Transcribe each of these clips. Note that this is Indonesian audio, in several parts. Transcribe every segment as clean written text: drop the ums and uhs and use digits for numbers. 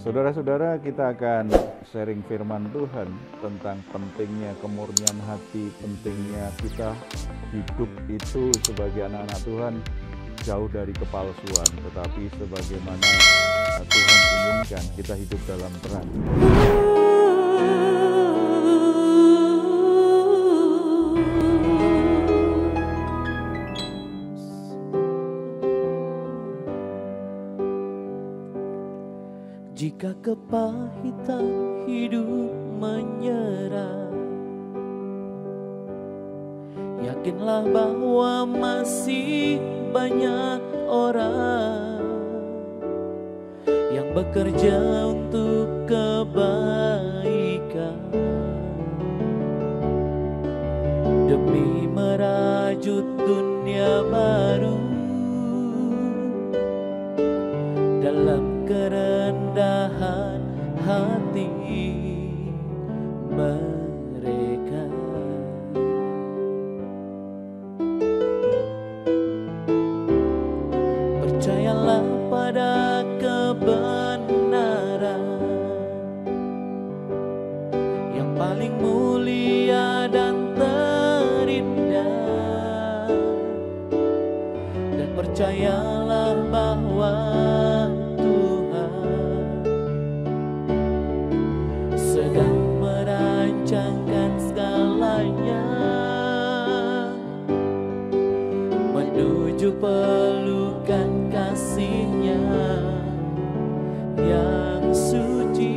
Saudara-saudara, kita akan sharing firman Tuhan tentang pentingnya kemurnian hati, pentingnya kita hidup itu sebagai anak-anak Tuhan jauh dari kepalsuan, tetapi sebagaimana Tuhan inginkan kita hidup dalam terang. Jika kepahitan hidup menyerah, yakinlah bahwa masih banyak orang yang bekerja untuk kebaikan demi merajut dunia baru dalam kerendahan hati mereka. Percayalah pada kebenaran yang paling mulia dan terindah, dan percayalah bahwa sedang merancangkan segalanya menuju pelukan kasih-Nya yang suci.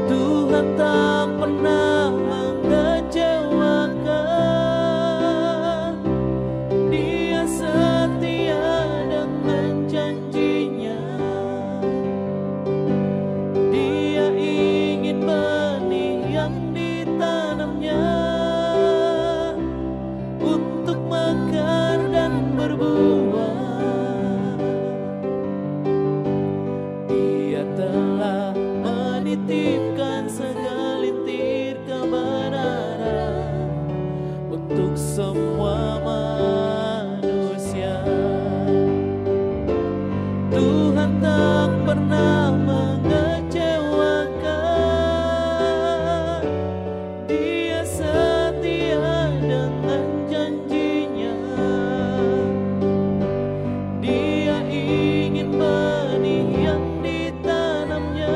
Tuhan tak pernah mengecewakan, Dia setia dengan janji-Nya. Dia ingin benih yang ditanamnya untuk mekar dan berbuah. Dia telah menitipkan segelintir kebenaran untuk semua manusia. Tuhan tak pernah mengecewakan, Dia setia dengan janji-Nya. Dia ingin benih yang ditanamnya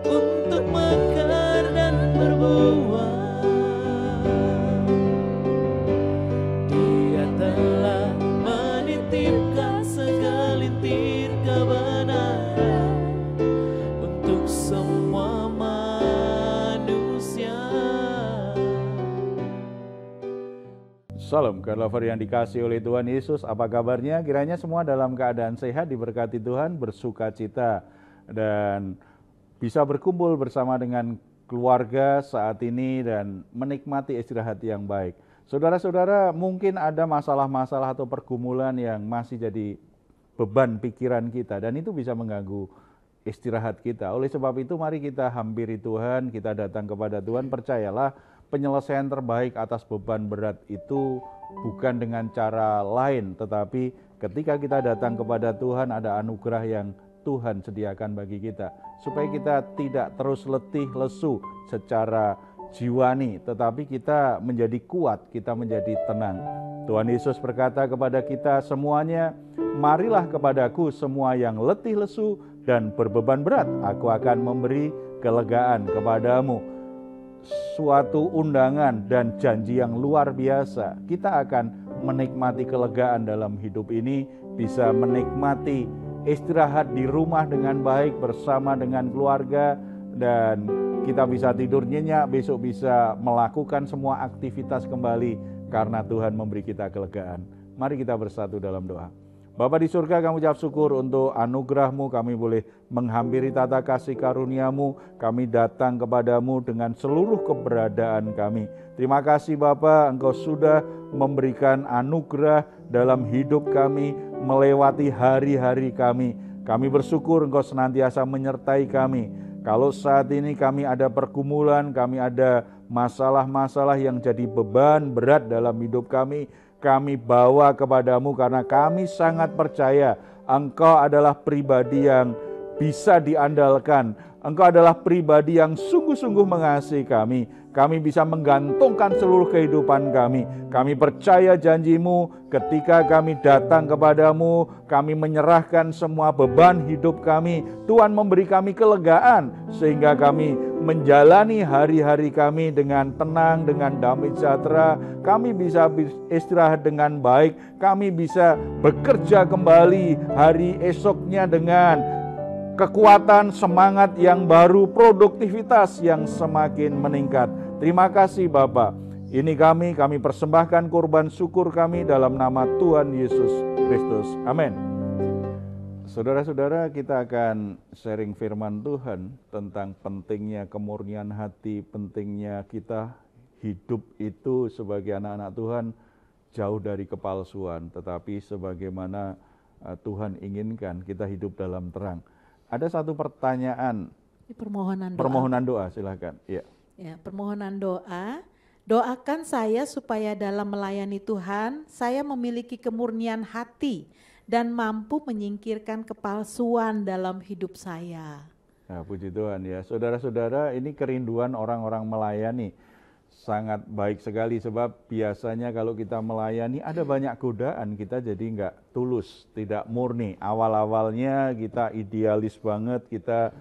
untuk mekar dan berbuah. Dia telah menitipkan segelintir kebenaran untuk semua manusia. Salam lover yang dikasih oleh Tuhan Yesus, apa kabarnya? Kiranya semua dalam keadaan sehat, diberkati Tuhan, bersuka cita, dan bisa berkumpul bersama dengan keluarga saat ini dan menikmati istirahat yang baik. Saudara-saudara, mungkin ada masalah-masalah atau pergumulan yang masih jadi beban pikiran kita, dan itu bisa mengganggu istirahat kita. Oleh sebab itu, mari kita hampiri Tuhan, kita datang kepada Tuhan. Percayalah, penyelesaian terbaik atas beban berat itu bukan dengan cara lain, tetapi ketika kita datang kepada Tuhan, ada anugerah yang Tuhan sediakan bagi kita, supaya kita tidak terus letih lesu secara jiwani, tetapi kita menjadi kuat, kita menjadi tenang. Tuhan Yesus berkata kepada kita semuanya, "Marilah kepadaku semua yang letih lesu dan berbeban berat, aku akan memberi kelegaan kepadamu." Suatu undangan dan janji yang luar biasa. Kita akan menikmati kelegaan dalam hidup ini, bisa menikmati istirahat di rumah dengan baik bersama dengan keluarga, dan kita bisa tidur nyenyak, besok bisa melakukan semua aktivitas kembali karena Tuhan memberi kita kelegaan. Mari kita bersatu dalam doa. Bapa di surga, kami ucap syukur untuk anugerah-Mu, kami boleh menghampiri tata kasih karunia-Mu, kami datang kepadamu dengan seluruh keberadaan kami. Terima kasih Bapa, Engkau sudah memberikan anugerah dalam hidup kami, melewati hari-hari kami. Kami bersyukur Engkau senantiasa menyertai kami. Kalau saat ini kami ada pergumulan, kami ada masalah-masalah yang jadi beban berat dalam hidup kami, kami bawa kepadamu karena kami sangat percaya Engkau adalah pribadi yang bisa diandalkan. Engkau adalah pribadi yang sungguh-sungguh mengasihi kami. Kami bisa menggantungkan seluruh kehidupan kami. Kami percaya janji-Mu ketika kami datang kepadamu, kami menyerahkan semua beban hidup kami. Tuhan memberi kami kelegaan sehingga kami menjalani hari-hari kami dengan tenang, dengan damai sejahtera. Kami bisa istirahat dengan baik. Kami bisa bekerja kembali hari esoknya dengan kekuatan, semangat yang baru, produktivitas yang semakin meningkat. Terima kasih Bapa. Ini kami persembahkan korban syukur kami dalam nama Tuhan Yesus Kristus. Amin. Saudara-saudara, kita akan sharing firman Tuhan tentang pentingnya kemurnian hati, pentingnya kita hidup itu sebagai anak-anak Tuhan jauh dari kepalsuan, tetapi sebagaimana Tuhan inginkan kita hidup dalam terang. Ada satu pertanyaan. Permohonan doa, silakan. Ya. Ya, permohonan doa. Doakan saya supaya dalam melayani Tuhan, saya memiliki kemurnian hati dan mampu menyingkirkan kepalsuan dalam hidup saya. Nah, puji Tuhan ya. Saudara-saudara, ini kerinduan orang-orang melayani. Sangat baik sekali sebab biasanya kalau kita melayani ada banyak godaan, kita jadi nggak tulus, tidak murni. Awal-awalnya kita idealis banget, kita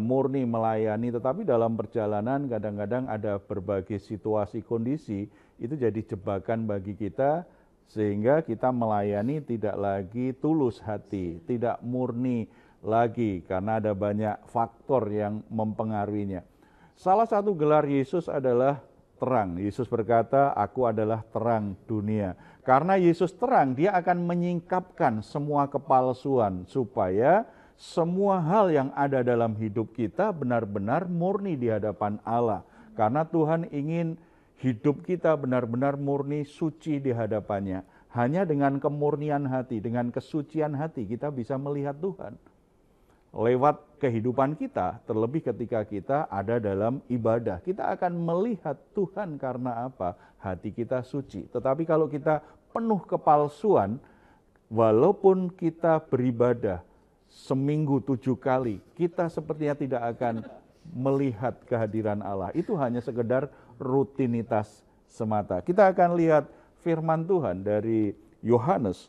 murni melayani, tetapi dalam perjalanan kadang-kadang ada berbagai situasi kondisi, itu jadi jebakan bagi kita sehingga kita melayani tidak lagi tulus hati, tidak murni lagi karena ada banyak faktor yang mempengaruhinya. Salah satu gelar Yesus adalah terang. Yesus berkata, aku adalah terang dunia. Karena Yesus terang, dia akan menyingkapkan semua kepalsuan supaya semua hal yang ada dalam hidup kita benar-benar murni di hadapan Allah. Karena Tuhan ingin hidup kita benar-benar murni, suci di hadapannya. Hanya dengan kemurnian hati, dengan kesucian hati kita bisa melihat Tuhan. Lewat kehidupan kita, terlebih ketika kita ada dalam ibadah, kita akan melihat Tuhan karena apa? Hati kita suci. Tetapi kalau kita penuh kepalsuan, walaupun kita beribadah seminggu 7 kali, kita sepertinya tidak akan melihat kehadiran Allah. Itu hanya sekedar rutinitas semata. Kita akan lihat firman Tuhan dari Yohanes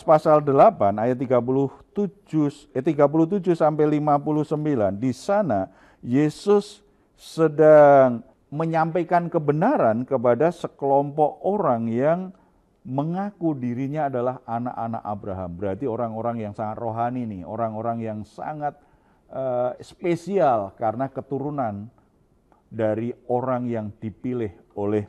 pasal 8 ayat 37 sampai 59. Di sana Yesus sedang menyampaikan kebenaran kepada sekelompok orang yang mengaku dirinya adalah anak-anak Abraham. Berarti orang-orang yang sangat rohani nih, orang-orang yang sangat spesial karena keturunan dari orang yang dipilih oleh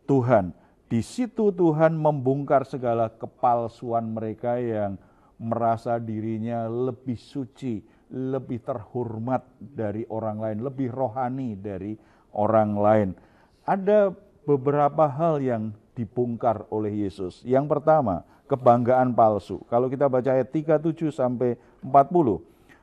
Tuhan. Di situ Tuhan membongkar segala kepalsuan mereka yang merasa dirinya lebih suci, lebih terhormat dari orang lain, lebih rohani dari orang lain. Ada beberapa hal yang dibongkar oleh Yesus. Yang pertama, kebanggaan palsu. Kalau kita baca ayat 37 sampai 40.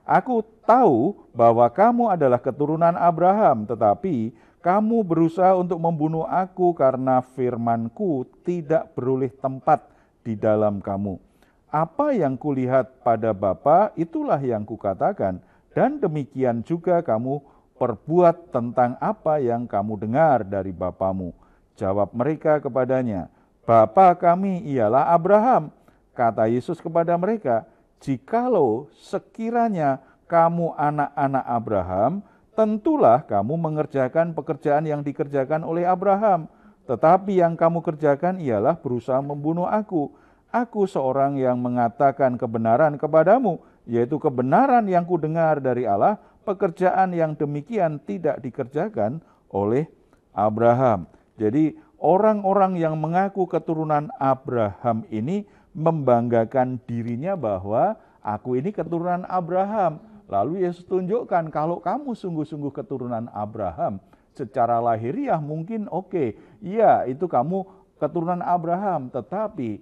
Aku tahu bahwa kamu adalah keturunan Abraham, tetapi kamu berusaha untuk membunuh aku karena firman-Ku tidak beroleh tempat di dalam kamu. Apa yang kulihat pada Bapa, itulah yang kukatakan, dan demikian juga kamu perbuat tentang apa yang kamu dengar dari bapamu. Jawab mereka kepadanya, Bapa kami ialah Abraham. Kata Yesus kepada mereka, jikalau sekiranya kamu anak-anak Abraham, tentulah kamu mengerjakan pekerjaan yang dikerjakan oleh Abraham. Tetapi yang kamu kerjakan ialah berusaha membunuh aku. Aku seorang yang mengatakan kebenaran kepadamu, yaitu kebenaran yang kudengar dari Allah, pekerjaan yang demikian tidak dikerjakan oleh Abraham. Jadi orang-orang yang mengaku keturunan Abraham ini membanggakan dirinya bahwa aku ini keturunan Abraham. Lalu Yesus tunjukkan kalau kamu sungguh-sungguh keturunan Abraham, secara lahiriah mungkin oke, iya itu kamu keturunan Abraham, tetapi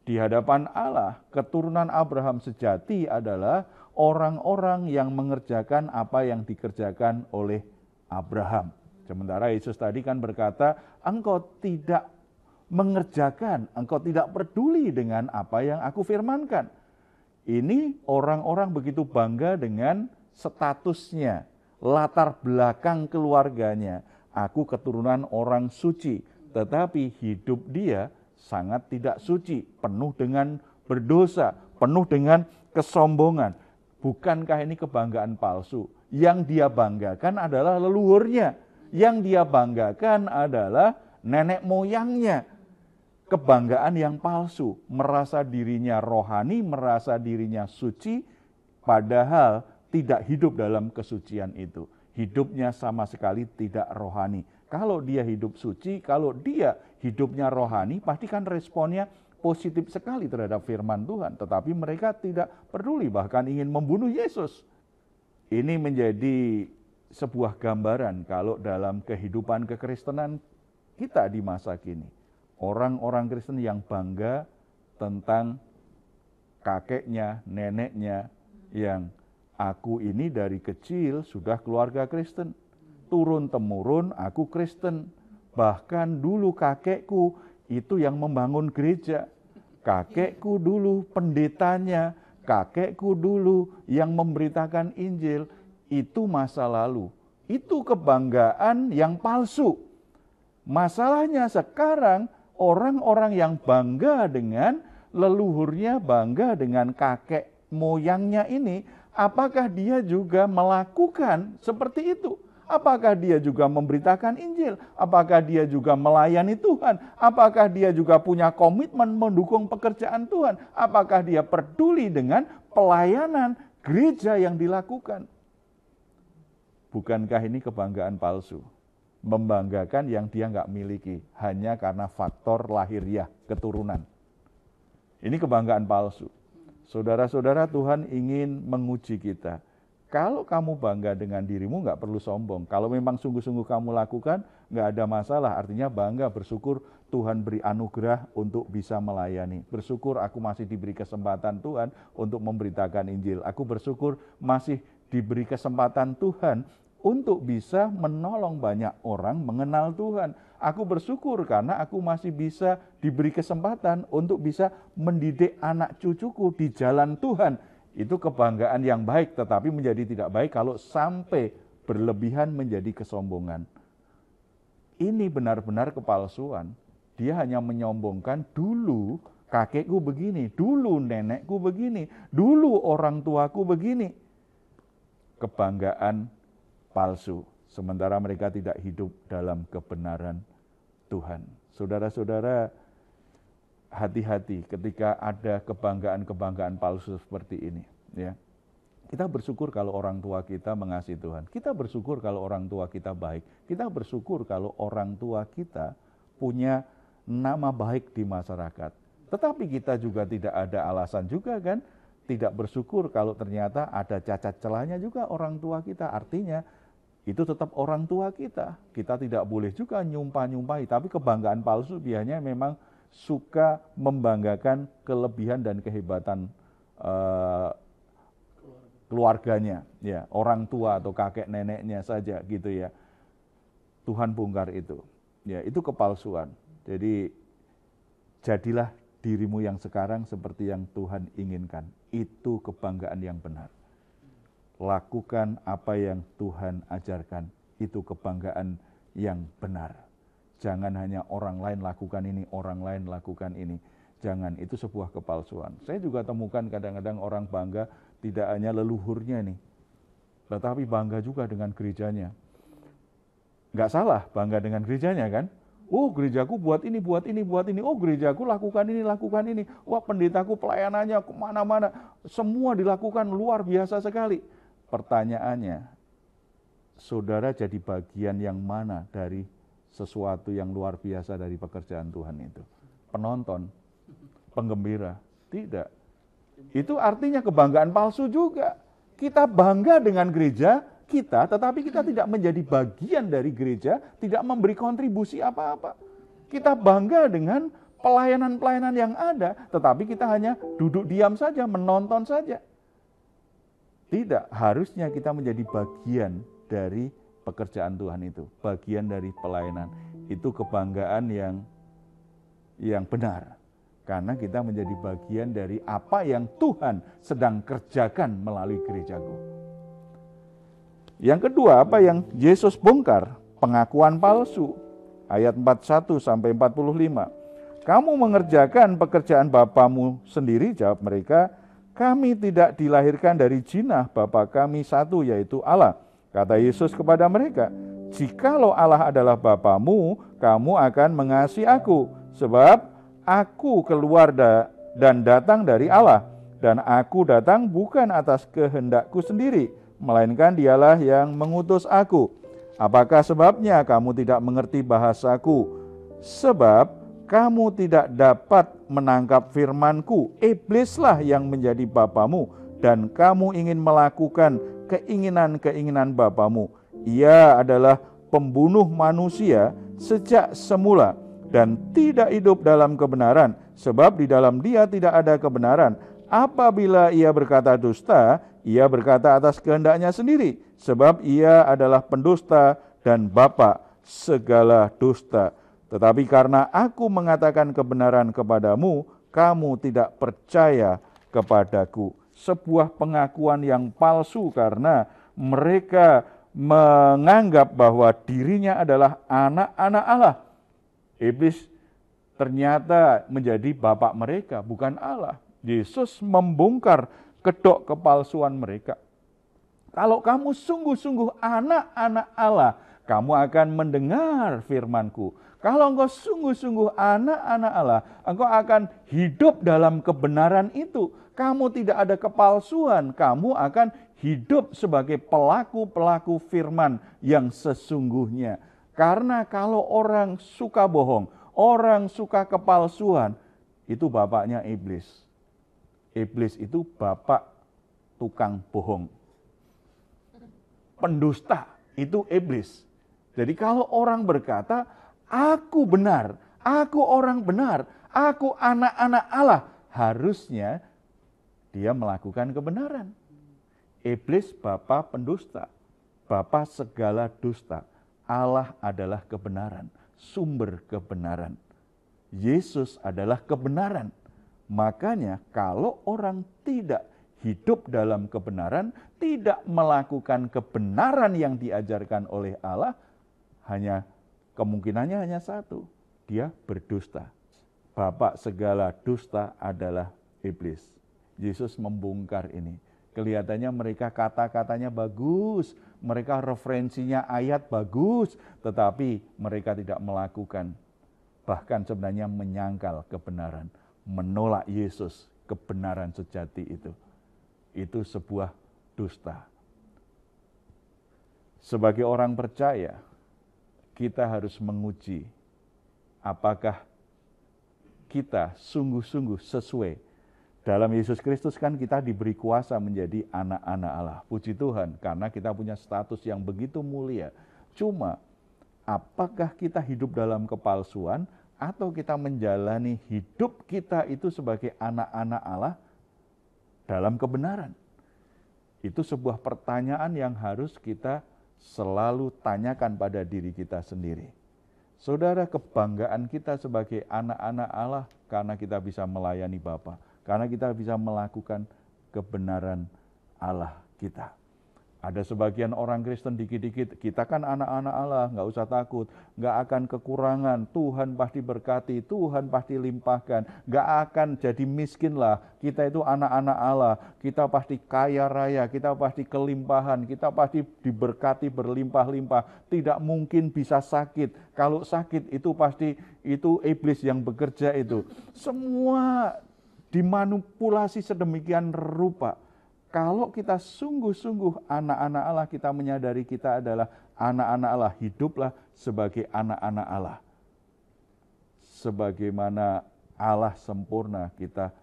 di hadapan Allah, keturunan Abraham sejati adalah orang-orang yang mengerjakan apa yang dikerjakan oleh Abraham. Sementara Yesus tadi kan berkata, engkau tidak mengerjakan, engkau tidak peduli dengan apa yang aku firmankan. Ini orang-orang begitu bangga dengan statusnya, latar belakang keluarganya. Aku keturunan orang suci, tetapi hidup dia sangat tidak suci, penuh dengan berdosa, penuh dengan kesombongan. Bukankah ini kebanggaan palsu? Yang dia banggakan adalah leluhurnya. Yang dia banggakan adalah nenek moyangnya. Kebanggaan yang palsu, merasa dirinya rohani, merasa dirinya suci, padahal tidak hidup dalam kesucian itu. Hidupnya sama sekali tidak rohani. Kalau dia hidup suci, kalau dia hidupnya rohani, pasti kan responnya positif sekali terhadap firman Tuhan. Tetapi mereka tidak peduli, bahkan ingin membunuh Yesus. Ini menjadi sebuah gambaran kalau dalam kehidupan kekristenan kita di masa kini. Orang-orang Kristen yang bangga tentang kakeknya, neneknya, yang aku ini dari kecil sudah keluarga Kristen. Turun-temurun aku Kristen. Bahkan dulu kakekku itu yang membangun gereja. Kakekku dulu pendetanya. Kakekku dulu yang memberitakan Injil. Itu masa lalu. Itu kebanggaan yang palsu. Masalahnya sekarang orang-orang yang bangga dengan leluhurnya, bangga dengan kakek moyangnya ini, apakah dia juga melakukan seperti itu? Apakah dia juga memberitakan Injil? Apakah dia juga melayani Tuhan? Apakah dia juga punya komitmen mendukung pekerjaan Tuhan? Apakah dia peduli dengan pelayanan gereja yang dilakukan? Bukankah ini kebanggaan palsu? Membanggakan yang dia nggak miliki hanya karena faktor lahiriah, keturunan. Ini kebanggaan palsu. Saudara-saudara, Tuhan ingin menguji kita. Kalau kamu bangga dengan dirimu, nggak perlu sombong. Kalau memang sungguh-sungguh kamu lakukan, nggak ada masalah. Artinya bangga, bersyukur Tuhan beri anugerah untuk bisa melayani. Bersyukur aku masih diberi kesempatan Tuhan untuk memberitakan Injil. Aku bersyukur masih diberi kesempatan Tuhan untuk bisa menolong banyak orang mengenal Tuhan. Aku bersyukur karena aku masih bisa diberi kesempatan untuk bisa mendidik anak cucuku di jalan Tuhan. Itu kebanggaan yang baik, tetapi menjadi tidak baik kalau sampai berlebihan menjadi kesombongan. Ini benar-benar kepalsuan. Dia hanya menyombongkan, dulu kakekku begini, dulu nenekku begini, dulu orang tuaku begini. Kebanggaan palsu, sementara mereka tidak hidup dalam kebenaran Tuhan. Saudara-saudara, hati-hati ketika ada kebanggaan-kebanggaan palsu seperti ini. Ya, kita bersyukur kalau orang tua kita mengasihi Tuhan. Kita bersyukur kalau orang tua kita baik. Kita bersyukur kalau orang tua kita punya nama baik di masyarakat. Tetapi kita juga tidak ada alasan juga kan, tidak bersyukur kalau ternyata ada cacat celahnya juga orang tua kita. Artinya itu tetap orang tua kita. Kita tidak boleh juga nyumpah-nyumpahi. Tapi kebanggaan palsu biasanya memang suka membanggakan kelebihan dan kehebatan keluarganya. Ya, orang tua atau kakek neneknya saja gitu ya. Tuhan bongkar itu. Ya, itu kepalsuan. Jadi jadilah dirimu yang sekarang seperti yang Tuhan inginkan. Itu kebanggaan yang benar. Lakukan apa yang Tuhan ajarkan, itu kebanggaan yang benar. Jangan hanya orang lain lakukan ini, orang lain lakukan ini. Jangan, itu sebuah kepalsuan. Saya juga temukan kadang-kadang orang bangga tidak hanya leluhurnya nih, tetapi bangga juga dengan gerejanya. Nggak salah bangga dengan gerejanya kan? Oh, gerejaku buat ini, buat ini, buat ini. Oh, gerejaku lakukan ini, lakukan ini. Wah, pendetaku pelayanannya kemana-mana. Semua dilakukan luar biasa sekali. Pertanyaannya, saudara jadi bagian yang mana dari sesuatu yang luar biasa dari pekerjaan Tuhan itu? Penonton, penggembira? Tidak. Itu artinya kebanggaan palsu juga. Kita bangga dengan gereja kita, tetapi kita tidak menjadi bagian dari gereja, tidak memberi kontribusi apa-apa. Kita bangga dengan pelayanan-pelayanan yang ada, tetapi kita hanya duduk diam saja, menonton saja. Tidak, harusnya kita menjadi bagian dari pekerjaan Tuhan itu, bagian dari pelayanan. Itu kebanggaan yang benar. Karena kita menjadi bagian dari apa yang Tuhan sedang kerjakan melalui gerejaku. Yang kedua, apa yang Yesus bongkar? Pengakuan palsu. Ayat 41 sampai 45. Kamu mengerjakan pekerjaan bapamu sendiri, jawab mereka. Kami tidak dilahirkan dari jinah, Bapa kami satu, yaitu Allah. Kata Yesus kepada mereka, jikalau Allah adalah Bapamu, kamu akan mengasihi aku, sebab aku keluar dan datang dari Allah, dan aku datang bukan atas kehendakku sendiri, melainkan Dialah yang mengutus aku. Apakah sebabnya kamu tidak mengerti bahasaku? Sebab kamu tidak dapat menangkap firmanku. Iblislah yang menjadi bapamu, dan kamu ingin melakukan keinginan-keinginan bapamu. Ia adalah pembunuh manusia sejak semula, dan tidak hidup dalam kebenaran, sebab di dalam dia tidak ada kebenaran. Apabila ia berkata dusta, ia berkata atas kehendaknya sendiri, sebab ia adalah pendusta dan bapa segala dusta. Tetapi karena aku mengatakan kebenaran kepadamu, kamu tidak percaya kepadaku. Sebuah pengakuan yang palsu karena mereka menganggap bahwa dirinya adalah anak-anak Allah. Iblis ternyata menjadi bapak mereka, bukan Allah. Yesus membongkar kedok kepalsuan mereka. Kalau kamu sungguh-sungguh anak-anak Allah, kamu akan mendengar firman-Ku. Kalau engkau sungguh-sungguh anak-anak Allah, engkau akan hidup dalam kebenaran itu. Kamu tidak ada kepalsuan, kamu akan hidup sebagai pelaku-pelaku firman yang sesungguhnya. Karena kalau orang suka bohong, orang suka kepalsuan, itu bapaknya iblis. Iblis itu bapak tukang bohong. Pendusta itu iblis. Jadi kalau orang berkata, aku benar, aku orang benar, aku anak-anak Allah, harusnya dia melakukan kebenaran. Iblis bapak pendusta, bapak segala dusta. Allah adalah kebenaran, sumber kebenaran. Yesus adalah kebenaran. Makanya kalau orang tidak hidup dalam kebenaran, tidak melakukan kebenaran yang diajarkan oleh Allah, kemungkinannya hanya satu, dia berdusta. Bapak segala dusta adalah iblis. Yesus membongkar ini. Kelihatannya mereka kata-katanya bagus, mereka referensinya ayat bagus, tetapi mereka tidak melakukan. Bahkan sebenarnya menyangkal kebenaran, menolak Yesus, kebenaran sejati itu. Itu sebuah dusta. Sebagai orang percaya, kita harus menguji apakah kita sungguh-sungguh sesuai. Dalam Yesus Kristus kan kita diberi kuasa menjadi anak-anak Allah. Puji Tuhan, karena kita punya status yang begitu mulia. Cuma, apakah kita hidup dalam kepalsuan atau kita menjalani hidup kita itu sebagai anak-anak Allah dalam kebenaran? Itu sebuah pertanyaan yang harus kita selalu tanyakan pada diri kita sendiri. Saudara, kebanggaan kita sebagai anak-anak Allah karena kita bisa melayani Bapa. Karena kita bisa melakukan kebenaran Allah kita. Ada sebagian orang Kristen dikit-dikit, kita kan anak-anak Allah, nggak usah takut, nggak akan kekurangan, Tuhan pasti berkati, Tuhan pasti limpahkan, nggak akan jadi miskin lah, kita itu anak-anak Allah, kita pasti kaya raya, kita pasti kelimpahan, kita pasti diberkati berlimpah-limpah, tidak mungkin bisa sakit, kalau sakit itu pasti itu iblis yang bekerja itu. Semua dimanipulasi sedemikian rupa. Kalau kita sungguh-sungguh anak-anak Allah, kita menyadari kita adalah anak-anak Allah, hiduplah sebagai anak-anak Allah. Sebagaimana Allah sempurna, kita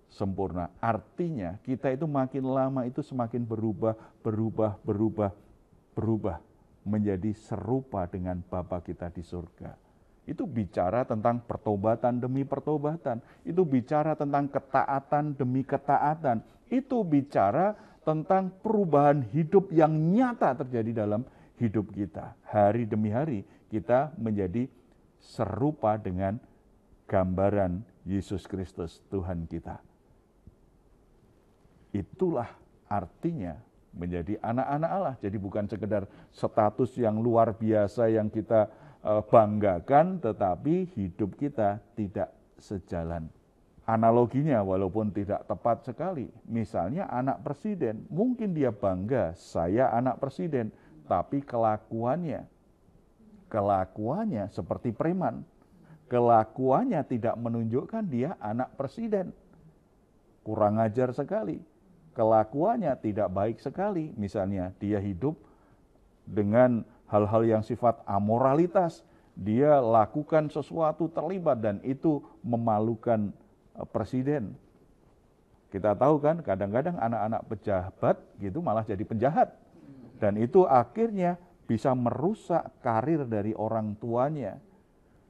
sempurna. Artinya kita itu makin lama itu semakin berubah menjadi serupa dengan Bapa kita di surga. Itu bicara tentang pertobatan demi pertobatan. Itu bicara tentang ketaatan demi ketaatan. Itu bicara tentang perubahan hidup yang nyata terjadi dalam hidup kita. Hari demi hari kita menjadi serupa dengan gambaran Yesus Kristus Tuhan kita. Itulah artinya menjadi anak-anak Allah. Jadi bukan sekedar status yang luar biasa yang kita banggakan, tetapi hidup kita tidak sejalan. Analoginya walaupun tidak tepat sekali, misalnya anak presiden, mungkin dia bangga, saya anak presiden, tapi kelakuannya seperti preman. Kelakuannya tidak menunjukkan dia anak presiden. Kurang ajar sekali. Kelakuannya tidak baik sekali. Misalnya dia hidup dengan hal-hal yang sifat amoralitas. Dia lakukan sesuatu terlibat dan itu memalukan presiden. Kita tahu kan kadang-kadang anak-anak pejabat gitu malah jadi penjahat. Dan itu akhirnya bisa merusak karir dari orang tuanya.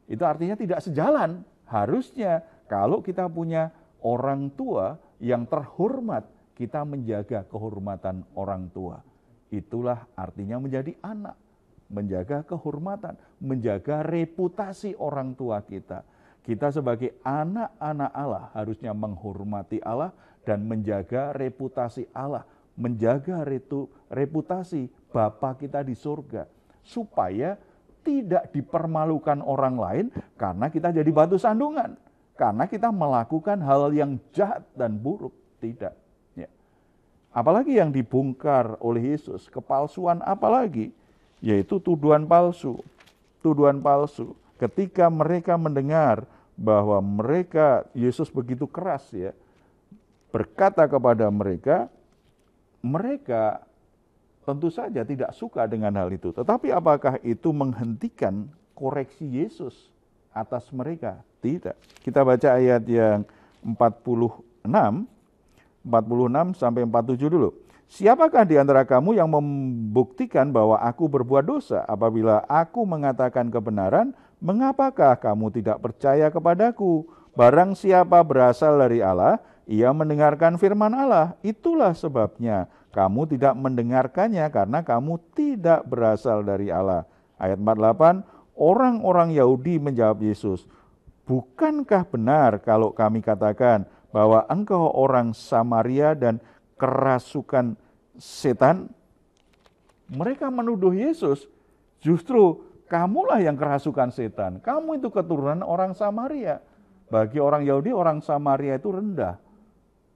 Itu artinya tidak sejalan. Harusnya kalau kita punya orang tua yang terhormat, kita menjaga kehormatan orang tua. Itulah artinya menjadi anak. Menjaga kehormatan, menjaga reputasi orang tua kita. Kita sebagai anak-anak Allah harusnya menghormati Allah dan menjaga reputasi Allah. Menjaga reputasi Bapa kita di surga. Supaya tidak dipermalukan orang lain karena kita jadi batu sandungan. Karena kita melakukan hal yang jahat dan buruk. Tidak. Ya. Apalagi yang dibongkar oleh Yesus. Kepalsuan apalagi? Yaitu tuduhan palsu. Tuduhan palsu. Ketika mereka mendengar bahwa Yesus begitu keras ya, berkata kepada mereka tentu saja tidak suka dengan hal itu. Tetapi apakah itu menghentikan koreksi Yesus atas mereka? Tidak. Kita baca ayat yang 46 sampai 47 dulu. Siapakah di antara kamu yang membuktikan bahwa aku berbuat dosa? Apabila aku mengatakan kebenaran, mengapakah kamu tidak percaya kepadaku? Barang siapa berasal dari Allah, ia mendengarkan firman Allah. Itulah sebabnya kamu tidak mendengarkannya karena kamu tidak berasal dari Allah. Ayat 48, orang-orang Yahudi menjawab Yesus, bukankah benar kalau kami katakan bahwa engkau orang Samaria dan kerasukan setan? Mereka menuduh Yesus, justru kamulah yang kerasukan setan. Kamu itu keturunan orang Samaria. Bagi orang Yahudi, orang Samaria itu rendah.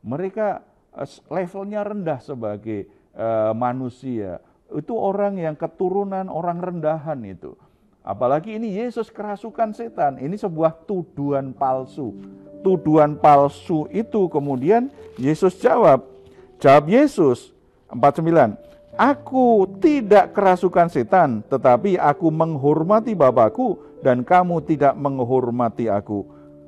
Mereka levelnya rendah sebagai manusia. Itu orang yang keturunan orang rendahan itu. Apalagi ini Yesus kerasukan setan. Ini sebuah tuduhan palsu. Tuduhan palsu itu kemudian Yesus jawab Yesus 49, aku tidak kerasukan setan, tetapi aku menghormati Bapakku dan kamu tidak menghormati aku.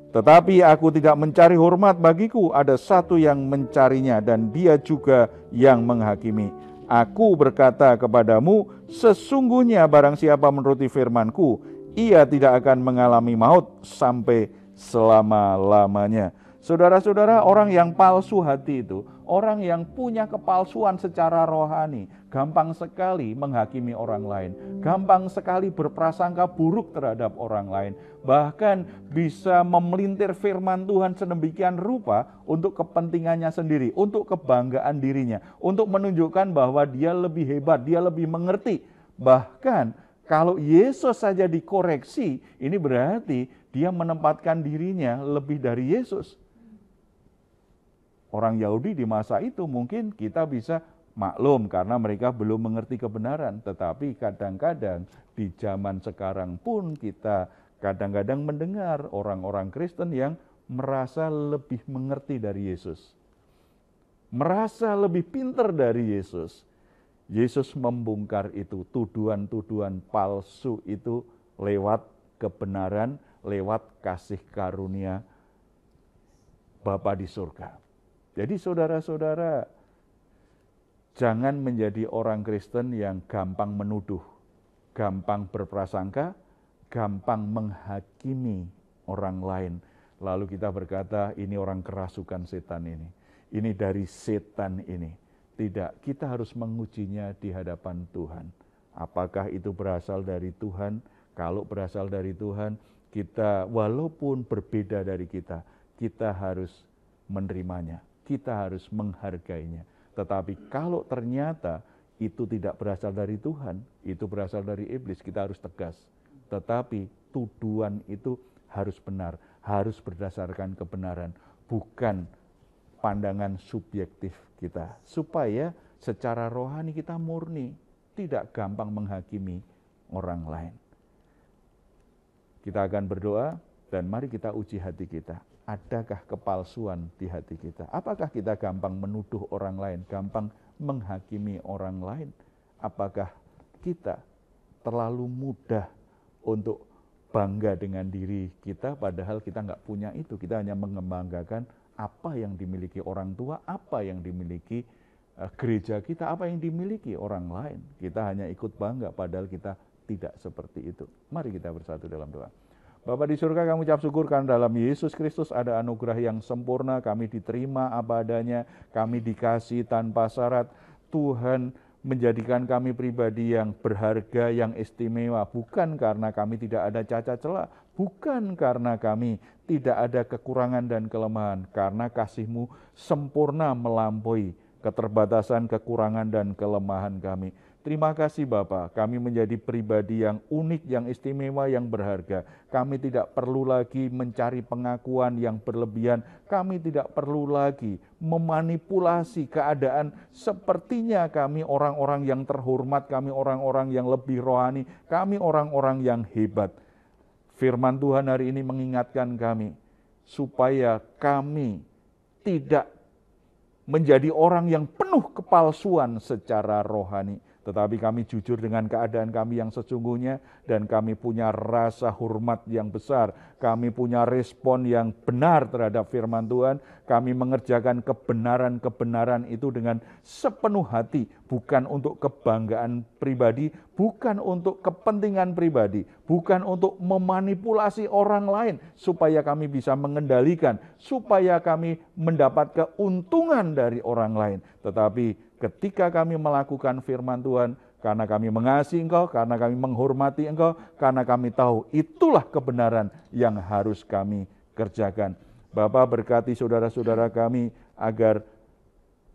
Tetapi aku tidak mencari hormat bagiku, ada satu yang mencarinya dan dia juga yang menghakimi. Aku berkata kepadamu, sesungguhnya barang siapa menuruti firman-Ku, ia tidak akan mengalami maut sampai selama-lamanya. Saudara-saudara, orang yang palsu hati itu, orang yang punya kepalsuan secara rohani, gampang sekali menghakimi orang lain, gampang sekali berprasangka buruk terhadap orang lain, bahkan bisa memelintir firman Tuhan sedemikian rupa untuk kepentingannya sendiri, untuk kebanggaan dirinya, untuk menunjukkan bahwa dia lebih hebat, dia lebih mengerti. Bahkan kalau Yesus saja dikoreksi, ini berarti dia menempatkan dirinya lebih dari Yesus. Orang Yahudi di masa itu mungkin kita bisa maklum karena mereka belum mengerti kebenaran. Tetapi kadang-kadang di zaman sekarang pun kita kadang-kadang mendengar orang-orang Kristen yang merasa lebih mengerti dari Yesus. Merasa lebih pintar dari Yesus. Yesus membongkar itu, tuduhan-tuduhan palsu itu lewat kebenaran, lewat kasih karunia Bapa di surga. Jadi saudara-saudara, jangan menjadi orang Kristen yang gampang menuduh, gampang berprasangka, gampang menghakimi orang lain. Lalu kita berkata, ini orang kerasukan setan ini dari setan ini. Tidak, kita harus mengujinya di hadapan Tuhan. Apakah itu berasal dari Tuhan? Kalau berasal dari Tuhan, kita walaupun berbeda dari kita harus menerimanya, kita harus menghargainya. Tetapi kalau ternyata itu tidak berasal dari Tuhan, itu berasal dari iblis, kita harus tegas. Tetapi tuduhan itu harus benar, harus berdasarkan kebenaran, bukan pandangan subjektif kita. Supaya secara rohani kita murni, tidak gampang menghakimi orang lain. Kita akan berdoa dan mari kita uji hati kita. Adakah kepalsuan di hati kita? Apakah kita gampang menuduh orang lain, gampang menghakimi orang lain? Apakah kita terlalu mudah untuk bangga dengan diri kita, padahal kita nggak punya itu. Kita hanya mengembanggakan apa yang dimiliki orang tua, apa yang dimiliki gereja kita, apa yang dimiliki orang lain. Kita hanya ikut bangga, padahal kita tidak seperti itu. Mari kita bersatu dalam doa. Bapa di surga, kami ucap syukur karena dalam Yesus Kristus ada anugerah yang sempurna, kami diterima apa adanya, kami dikasih tanpa syarat. Tuhan menjadikan kami pribadi yang berharga, yang istimewa, bukan karena kami tidak ada cacat celah, bukan karena kami tidak ada kekurangan dan kelemahan, karena kasih-Mu sempurna melampaui keterbatasan, kekurangan, dan kelemahan kami. Terima kasih Bapa, kami menjadi pribadi yang unik, yang istimewa, yang berharga. Kami tidak perlu lagi mencari pengakuan yang berlebihan. Kami tidak perlu lagi memanipulasi keadaan. Sepertinya kami orang-orang yang terhormat, kami orang-orang yang lebih rohani, kami orang-orang yang hebat. Firman Tuhan hari ini mengingatkan kami, supaya kami tidak menjadi orang yang penuh kepalsuan secara rohani. Tetapi kami jujur dengan keadaan kami yang sesungguhnya, dan kami punya rasa hormat yang besar. Kami punya respon yang benar terhadap firman Tuhan. Kami mengerjakan kebenaran-kebenaran itu dengan sepenuh hati. Bukan untuk kebanggaan pribadi, bukan untuk kepentingan pribadi, bukan untuk memanipulasi orang lain. Supaya kami bisa mengendalikan, supaya kami mendapat keuntungan dari orang lain. Tetapi ketika kami melakukan firman Tuhan, karena kami mengasihi Engkau, karena kami menghormati Engkau, karena kami tahu itulah kebenaran yang harus kami kerjakan. Bapa, berkati saudara-saudara kami agar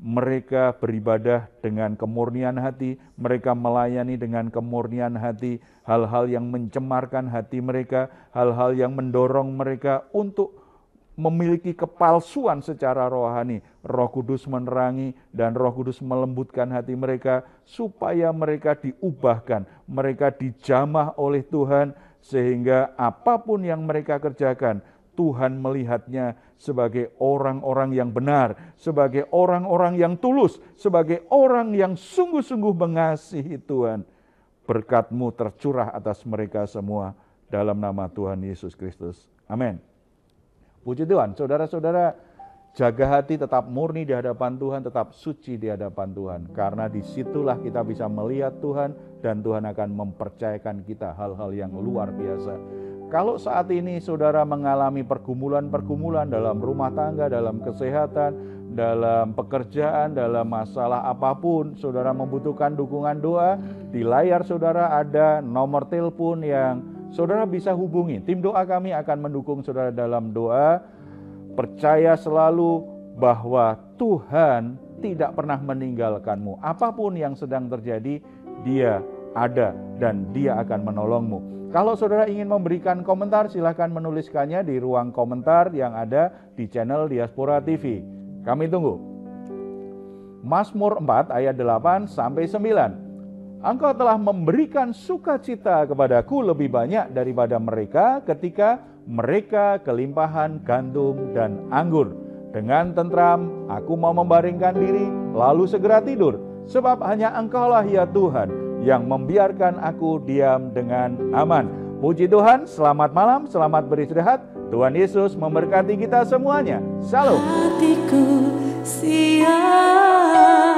mereka beribadah dengan kemurnian hati, mereka melayani dengan kemurnian hati, hal-hal yang mencemarkan hati mereka, hal-hal yang mendorong mereka untuk memiliki kepalsuan secara rohani. Roh Kudus menerangi dan Roh Kudus melembutkan hati mereka supaya mereka diubahkan, mereka dijamah oleh Tuhan, sehingga apapun yang mereka kerjakan, Tuhan melihatnya sebagai orang-orang yang benar, sebagai orang-orang yang tulus, sebagai orang yang sungguh-sungguh mengasihi Tuhan. Berkat-Mu tercurah atas mereka semua, dalam nama Tuhan Yesus Kristus. Amin. Puji Tuhan, saudara-saudara, jaga hati, tetap murni di hadapan Tuhan, tetap suci di hadapan Tuhan. Karena disitulah kita bisa melihat Tuhan, dan Tuhan akan mempercayakan kita hal-hal yang luar biasa. Kalau saat ini saudara mengalami pergumulan-pergumulan dalam rumah tangga, dalam kesehatan, dalam pekerjaan, dalam masalah apapun, saudara membutuhkan dukungan doa, di layar saudara ada nomor telepon yang saudara bisa hubungi. Tim doa kami akan mendukung saudara dalam doa. Percaya selalu bahwa Tuhan tidak pernah meninggalkanmu. Apapun yang sedang terjadi, Dia ada dan Dia akan menolongmu. Kalau saudara ingin memberikan komentar, silahkan menuliskannya di ruang komentar yang ada di channel Diaspora TV. Kami tunggu. Mazmur 4 ayat 8-9. Engkau telah memberikan sukacita kepadaku lebih banyak daripada mereka ketika mereka kelimpahan gandum dan anggur. Dengan tentram aku mau membaringkan diri, lalu segera tidur. Sebab hanya Engkaulah ya Tuhan yang membiarkan aku diam dengan aman. Puji Tuhan, selamat malam, selamat beristirahat. Tuhan Yesus memberkati kita semuanya. Shalom. Hatiku siap